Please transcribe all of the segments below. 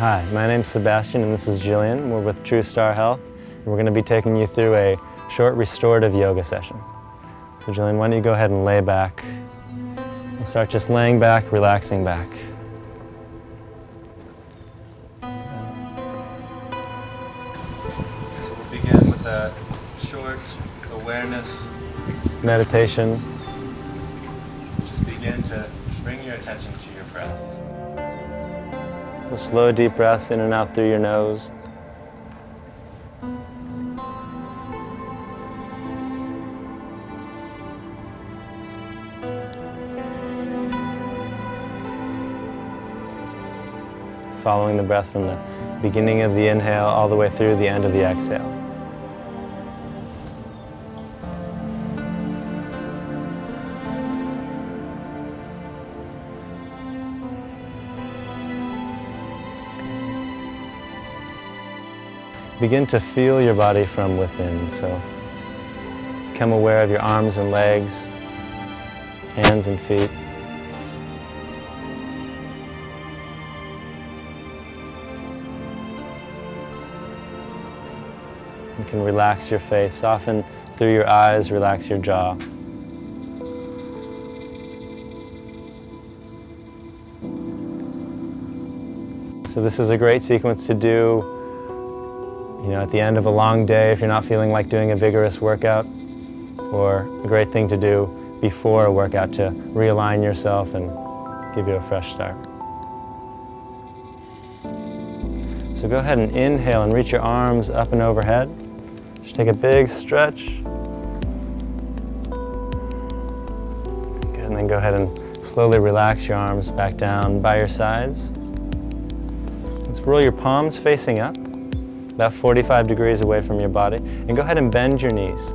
Hi, my name's Sebastian and this is Gillian. We're with True Star Health and we're going to be taking you through a short restorative yoga session. So Gillian, why don't you go ahead and lay back. We'll start just laying back, relaxing back. So we'll begin with a short awareness meditation. Just begin to bring your attention to your breath. With slow, deep breaths in and out through your nose. Following the breath from the beginning of the inhale all the way through the end of the exhale. Begin to feel your body from within, so become aware of your arms and legs, hands and feet. You can relax your face, soften through your eyes, relax your jaw. So this is a great sequence to do at the end of a long day if you're not feeling like doing a vigorous workout, or a great thing to do before a workout to realign yourself and give you a fresh start. So go ahead and inhale and reach your arms up and overhead. Just take a big stretch. Good, and then go ahead and slowly relax your arms back down by your sides. Let's roll your palms facing up, about 45 degrees away from your body, and go ahead and bend your knees.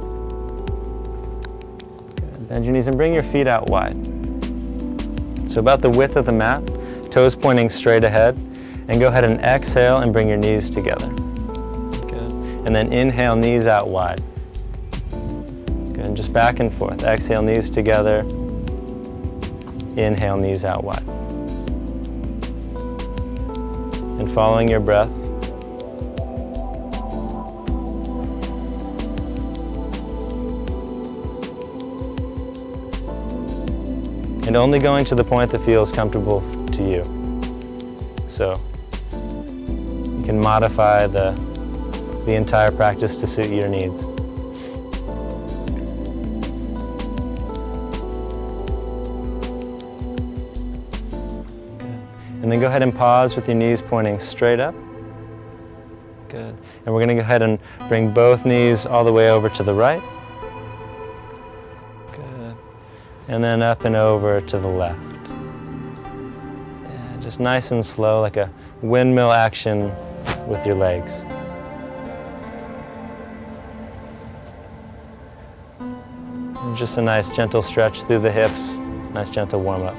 Good. Bend your knees and bring your feet out wide. So about the width of the mat, toes pointing straight ahead, and go ahead and exhale and bring your knees together. Good. And then inhale, knees out wide. Good. And just back and forth. Exhale, knees together. Inhale, knees out wide. And following your breath, and only going to the point that feels comfortable to you. So you can modify the entire practice to suit your needs. Good. And then go ahead and pause with your knees pointing straight up. Good. And we're going to go ahead and bring both knees all the way over to the right. And then up and over to the left. Yeah, just nice and slow, like a windmill action with your legs. And just a nice gentle stretch through the hips, nice gentle warm up.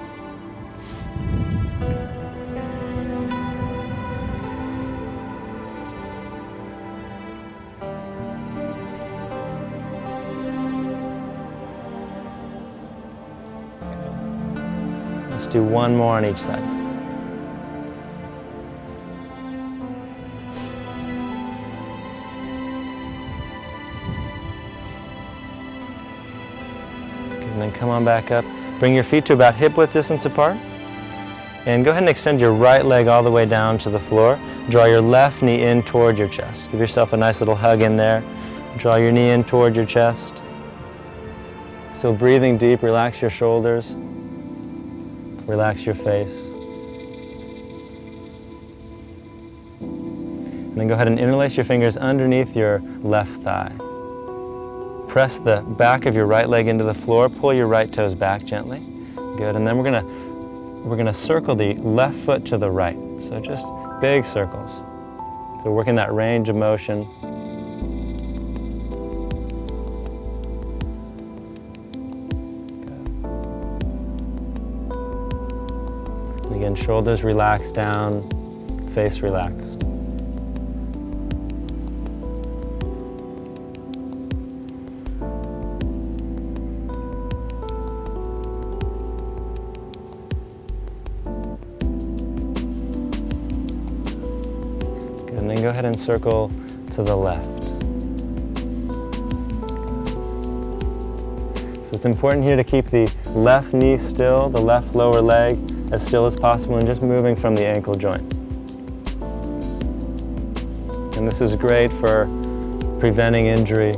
Let's do one more on each side. Okay, and then come on back up. Bring your feet to about hip width distance apart. And go ahead and extend your right leg all the way down to the floor. Draw your left knee in toward your chest. Give yourself a nice little hug in there. Draw your knee in toward your chest. Still breathing deep, relax your shoulders. Relax your face. And then go ahead and interlace your fingers underneath your left thigh. Press the back of your right leg into the floor. Pull your right toes back gently. Good. And then we're gonna circle the left foot to the right. So just big circles. So working that range of motion. Again, shoulders relaxed down, face relaxed. And then go ahead and circle to the left. So it's important here to keep the left knee still, the left lower leg as still as possible, and just moving from the ankle joint. And this is great for preventing injury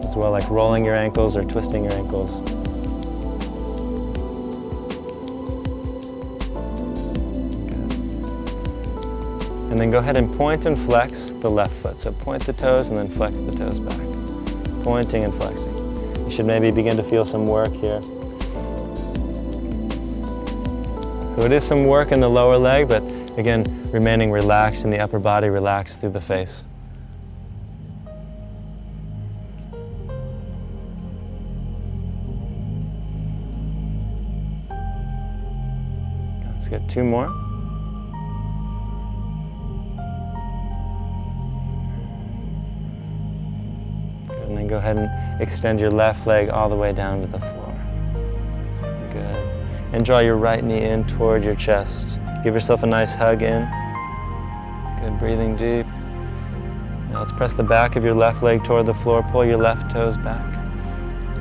as well, like rolling your ankles or twisting your ankles. And then go ahead and point and flex the left foot. So point the toes and then flex the toes back. Pointing and flexing. You should maybe begin to feel some work here. So it is some work in the lower leg, but again, remaining relaxed in the upper body, relaxed through the face. Let's get 2 more. And then go ahead and extend your left leg all the way down to the floor. Good. And draw your right knee in toward your chest. Give yourself a nice hug in. Good, breathing deep. Now let's press the back of your left leg toward the floor. Pull your left toes back.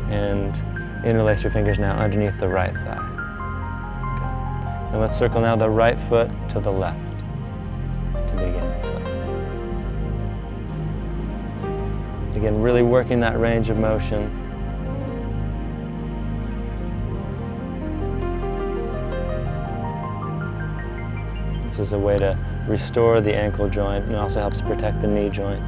And interlace your fingers now underneath the right thigh. Good. And let's circle now the right foot to the left to begin. So, again, really working that range of motion. This is a way to restore the ankle joint and also helps protect the knee joint.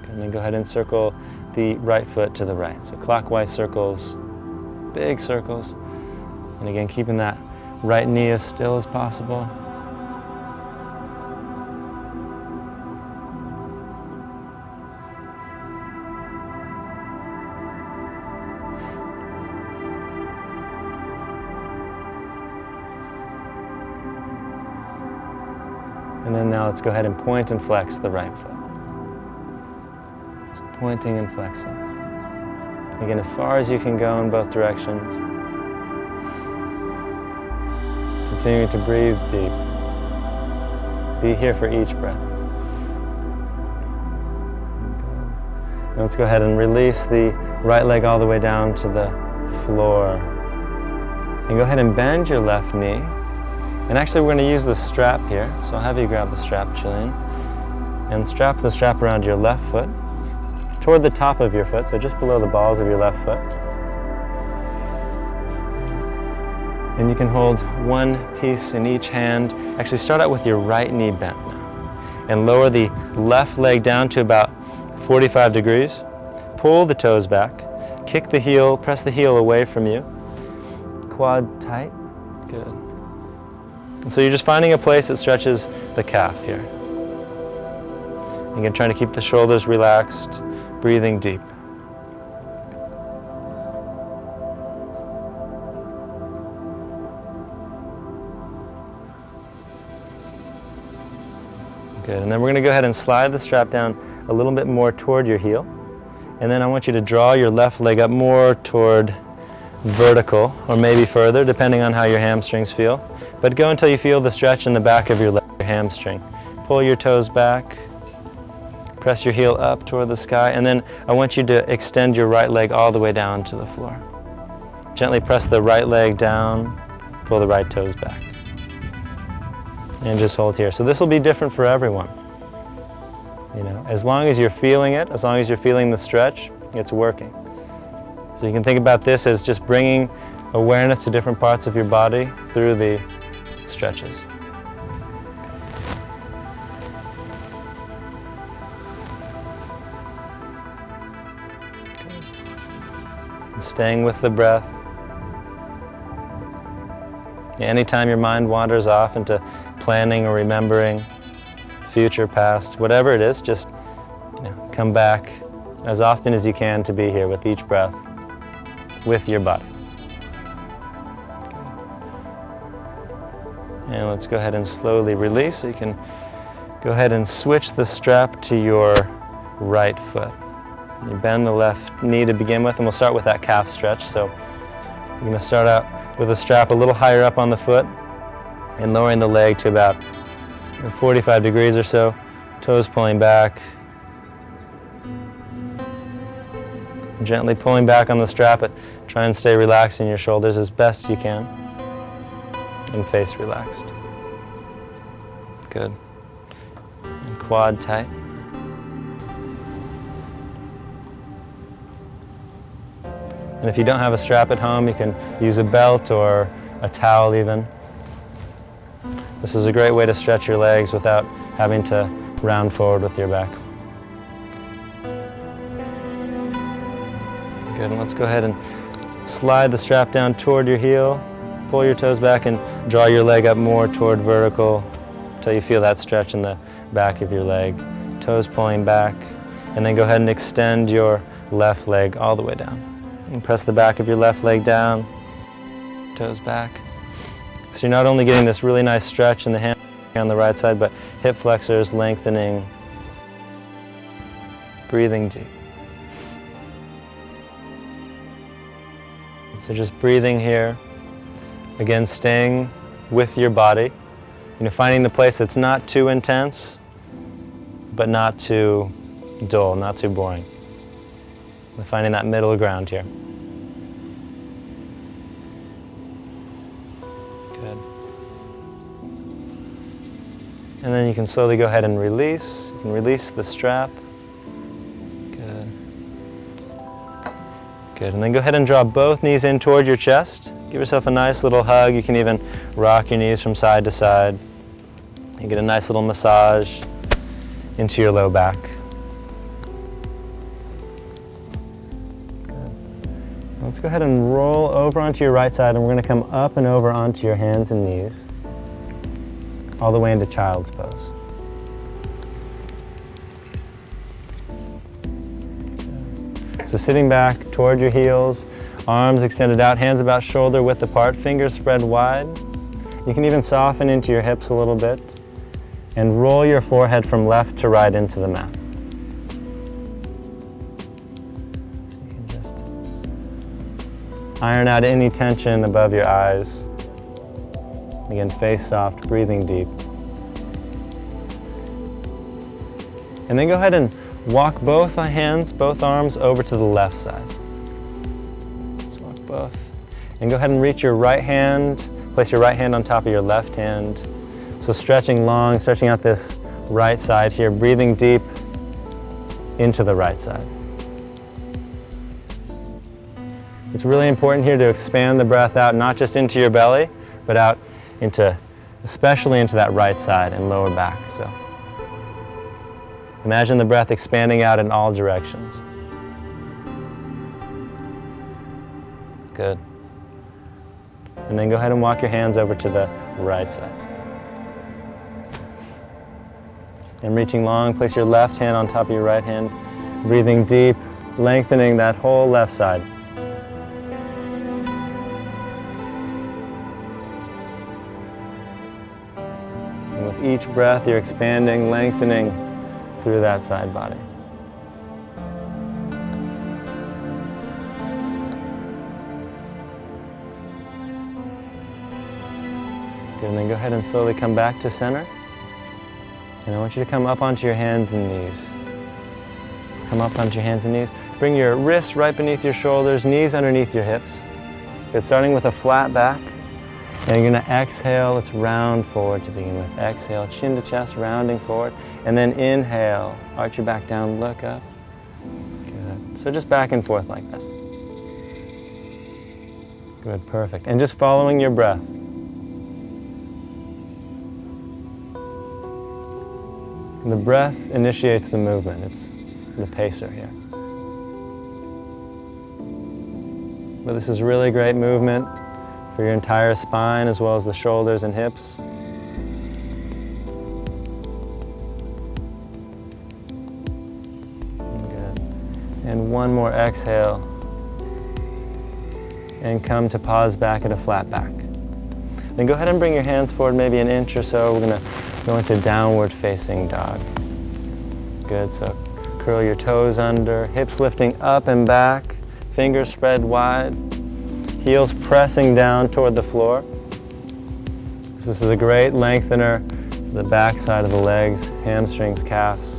And then go ahead and circle the right foot to the right. So clockwise circles, big circles. And again, keeping that right knee as still as possible. And then now let's go ahead and point and flex the right foot. So pointing and flexing. Again, as far as you can go in both directions. Continuing to breathe deep. Be here for each breath. Now let's go ahead and release the right leg all the way down to the floor. And go ahead and bend your left knee. And actually we're going to use the strap here. So I'll have you grab the strap, Gillian. And strap the strap around your left foot toward the top of your foot, so just below the balls of your left foot. And you can hold one piece in each hand. Actually start out with your right knee bent now. And lower the left leg down to about 45 degrees. Pull the toes back. Kick the heel, press the heel away from you. Quad tight. Good. And so you're just finding a place that stretches the calf here. Again, trying to keep the shoulders relaxed, breathing deep. Good, and then we're going to go ahead and slide the strap down a little bit more toward your heel. And then I want you to draw your left leg up more toward vertical, or maybe further, depending on how your hamstrings feel. But go until you feel the stretch in the back of your hamstring. Pull your toes back, press your heel up toward the sky, and then I want you to extend your right leg all the way down to the floor. Gently press the right leg down, pull the right toes back. And just hold here. So this will be different for everyone. You know, as long as you're feeling it, as long as you're feeling the stretch, it's working. So you can think about this as just bringing awareness to different parts of your body through the stretches. And staying with the breath. Anytime your mind wanders off into planning or remembering, future, past, whatever it is, just come back as often as you can to be here with each breath, with your body. And let's go ahead and slowly release. So you can Go ahead and switch the strap to your right foot. You bend the left knee to begin with, and we'll start with that calf stretch. So you're going to start out with the strap a little higher up on the foot and lowering the leg to about 45 degrees or so, toes pulling back. Gently pulling back on the strap, but try and stay relaxed in your shoulders as best you can, and face relaxed. Good. And quad tight. And if you don't have a strap at home, you can use a belt or a towel even. This is a great way to stretch your legs without having to round forward with your back. Good, and let's go ahead and slide the strap down toward your heel, pull your toes back and draw your leg up more toward vertical until you feel that stretch in the back of your leg. Toes pulling back, and then go ahead and extend your left leg all the way down. And press the back of your left leg down, toes back. So you're not only getting this really nice stretch in the hand on the right side, but hip flexors lengthening, breathing deep. So just breathing here, again staying with your body, finding the place that's not too intense, but not too dull, not too boring. Finding that middle ground here. Good. And then you can slowly go ahead and release. You can release the strap. Good. Good, and then go ahead and draw both knees in toward your chest. Give yourself a nice little hug. You can even rock your knees from side to side. You get a nice little massage into your low back. Good. Let's go ahead and roll over onto your right side, and we're going to come up and over onto your hands and knees, all the way into child's pose. So sitting back toward your heels, arms extended out, hands about shoulder width apart, fingers spread wide. You can even soften into your hips a little bit and roll your forehead from left to right into the mat. You can just iron out any tension above your eyes. Again, face soft, breathing deep. And then go ahead and walk both hands, both arms over to the left side. Let's walk both. And go ahead and reach your right hand, place your right hand on top of your left hand. So stretching long, stretching out this right side here, breathing deep into the right side. It's really important here to expand the breath out, not just into your belly, but out into, especially into that right side and lower back. So imagine the breath expanding out in all directions. Good. And then go ahead and walk your hands over to the right side. And reaching long, place your left hand on top of your right hand. Breathing deep, lengthening that whole left side. And with each breath, you're expanding, lengthening through that side body. Good, and then go ahead and slowly come back to center. And I want you to come up onto your hands and knees. Come up onto your hands and knees. Bring your wrists right beneath your shoulders, knees underneath your hips. Good, starting with a flat back. And you're going to exhale, let's round forward to begin with. Exhale, chin to chest, rounding forward. And then inhale, arch your back down, look up. Good. So just back and forth like that. Good, perfect. And just following your breath. The breath initiates the movement. It's the pacer here. But this is really great movement for your entire spine as well as the shoulders and hips. Good. And one more exhale. And come to pause back at a flat back. Then go ahead and bring your hands forward maybe an inch or so. We're going to Go into downward facing dog. Good, so curl your toes under, hips lifting up and back, fingers spread wide, heels pressing down toward the floor. So this is a great lengthener, the back side of the legs, hamstrings, calves.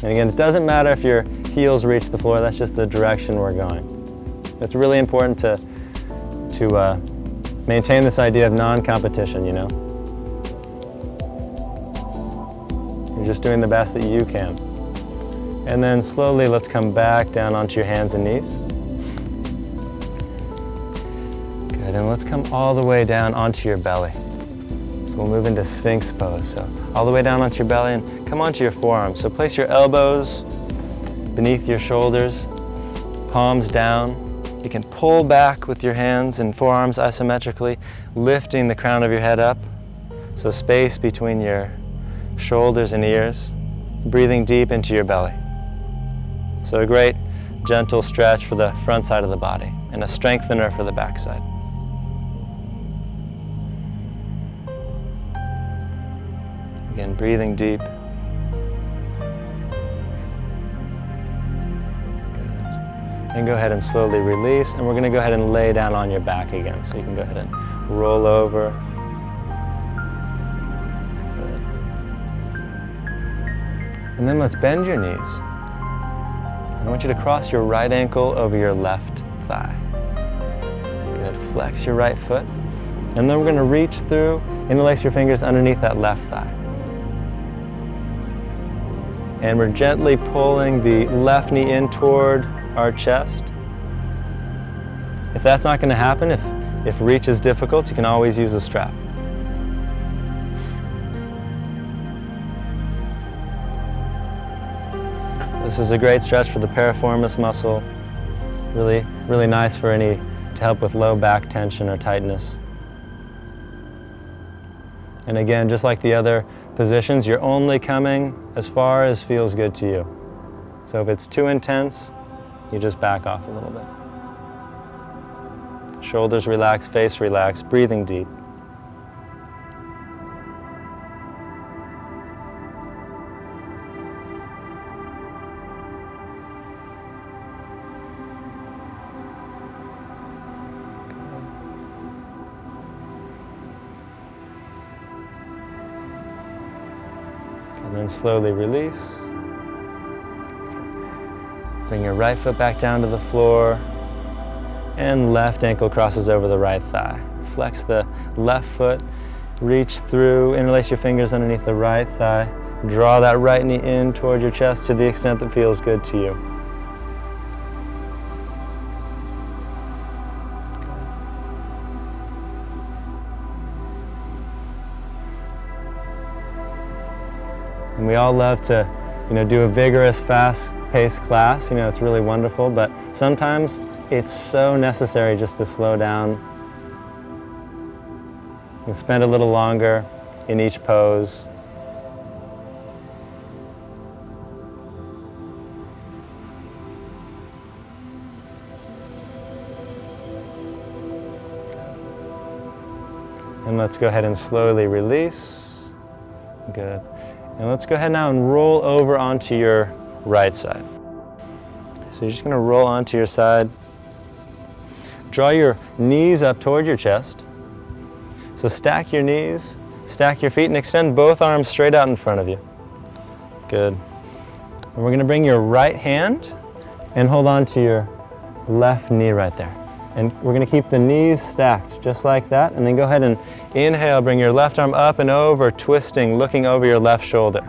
And again, it doesn't matter if your heels reach the floor, that's just the direction we're going. It's really important to maintain this idea of non-competition, you know? You're just doing the best that you can. And then slowly let's come back down onto your hands and knees. Good, and let's come all the way down onto your belly. So we'll move into Sphinx pose. So all the way down onto your belly and come onto your forearms. So place your elbows beneath your shoulders, palms down. You can pull back with your hands and forearms isometrically, lifting the crown of your head up. So space between your shoulders and ears, breathing deep into your belly. So a great gentle stretch for the front side of the body and a strengthener for the back side. Again, breathing deep. Good. And go ahead and slowly release, and we're going to go ahead and lay down on your back again. So you can go ahead and roll over. And then let's bend your knees. I want you to cross your right ankle over your left thigh. Good, flex your right foot. And then we're gonna reach through, interlace your fingers underneath that left thigh. And we're gently pulling the left knee in toward our chest. If that's not gonna happen, if reach is difficult, you can always use a strap. This is a great stretch for the piriformis muscle. Really, really nice to help with low back tension or tightness. And again, just like the other positions, you're only coming as far as feels good to you. So if it's too intense, you just back off a little bit. Shoulders relax, face relax, breathing deep. And then slowly release. Bring your right foot back down to the floor, and left ankle crosses over the right thigh. Flex the left foot, reach through, interlace your fingers underneath the right thigh. Draw that right knee in toward your chest to the extent that feels good to you. And we all love to, do a vigorous, fast-paced class. It's really wonderful, but sometimes it's so necessary just to slow down and spend a little longer in each pose. And let's go ahead and slowly release. Good. And let's go ahead now and roll over onto your right side. So you're just going to roll onto your side. Draw your knees up toward your chest. So stack your knees, stack your feet, and extend both arms straight out in front of you. Good. And we're going to bring your right hand and hold on to your left knee right there. And we're going to keep the knees stacked just like that. And then go ahead and inhale, bring your left arm up and over, twisting, looking over your left shoulder.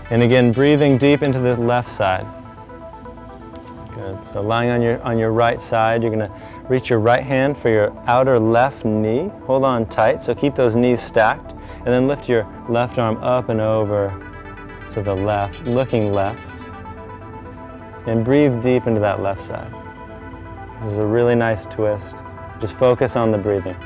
And again, breathing deep into the left side. Good. So lying on your right side, you're going to reach your right hand for your outer left knee. Hold on tight, so keep those knees stacked. And then lift your left arm up and over to the left, looking left. And breathe deep into that left side. This is a really nice twist. Just focus on the breathing.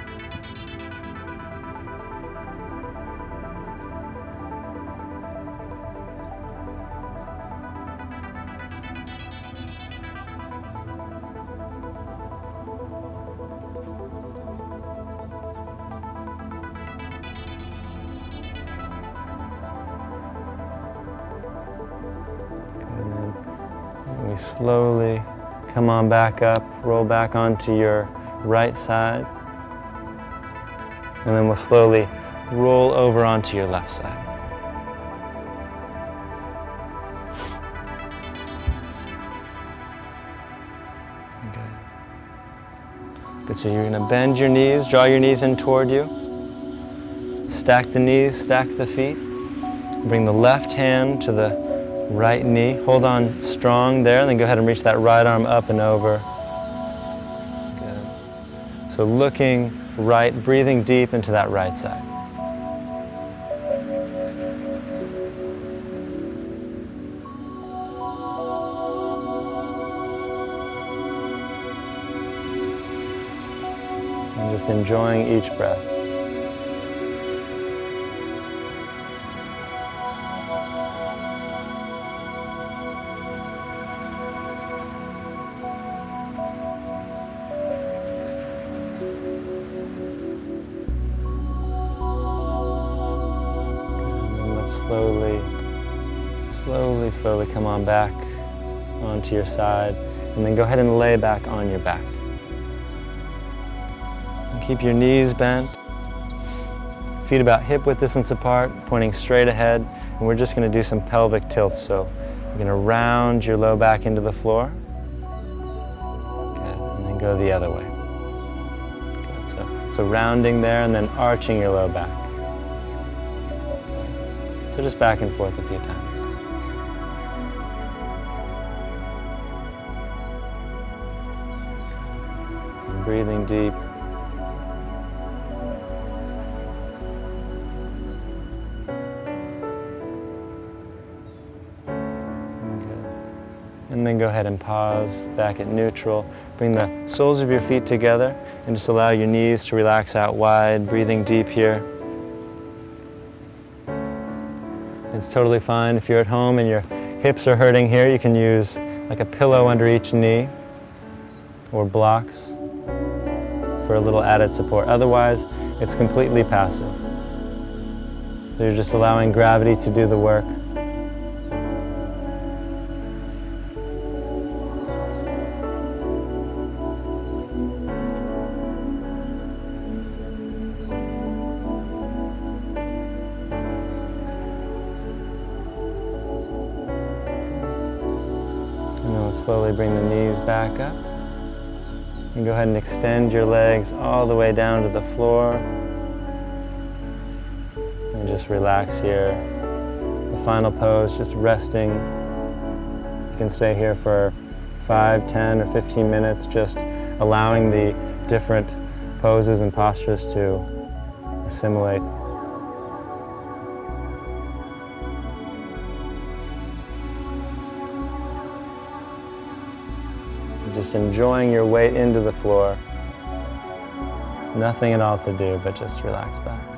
slowly come on back up, roll back onto your right side, and then we'll slowly roll over onto your left side. Good, so you're gonna bend your knees, draw your knees in toward you. Stack the knees, stack the feet. Bring the left hand to the right knee. Hold on strong there, and then go ahead and reach that right arm up and over. Good. So looking right, breathing deep into that right side. And just enjoying each breath. Slowly come on back onto your side, and then go ahead and lay back on your back. And keep your knees bent, feet about hip-width distance apart, pointing straight ahead, and we're just going to do some pelvic tilts. So you're going to round your low back into the floor. Good, and then go the other way. Good, so rounding there and then arching your low back. So just back and forth a few times. And breathing deep. And then go ahead and pause back at neutral. Bring the soles of your feet together and just allow your knees to relax out wide, breathing deep here. It's totally fine if you're at home and your hips are hurting here. You can use like a pillow under each knee or blocks for a little added support. Otherwise, it's completely passive. So you're just allowing gravity to do the work. And then we'll slowly bring the knees back up. And go ahead and extend your legs all the way down to the floor. And just relax here. The final pose, just resting. You can stay here for 5, 10, or 15 minutes, just allowing the different poses and postures to assimilate. Just enjoying your weight into the floor. Nothing at all to do, but just relax back.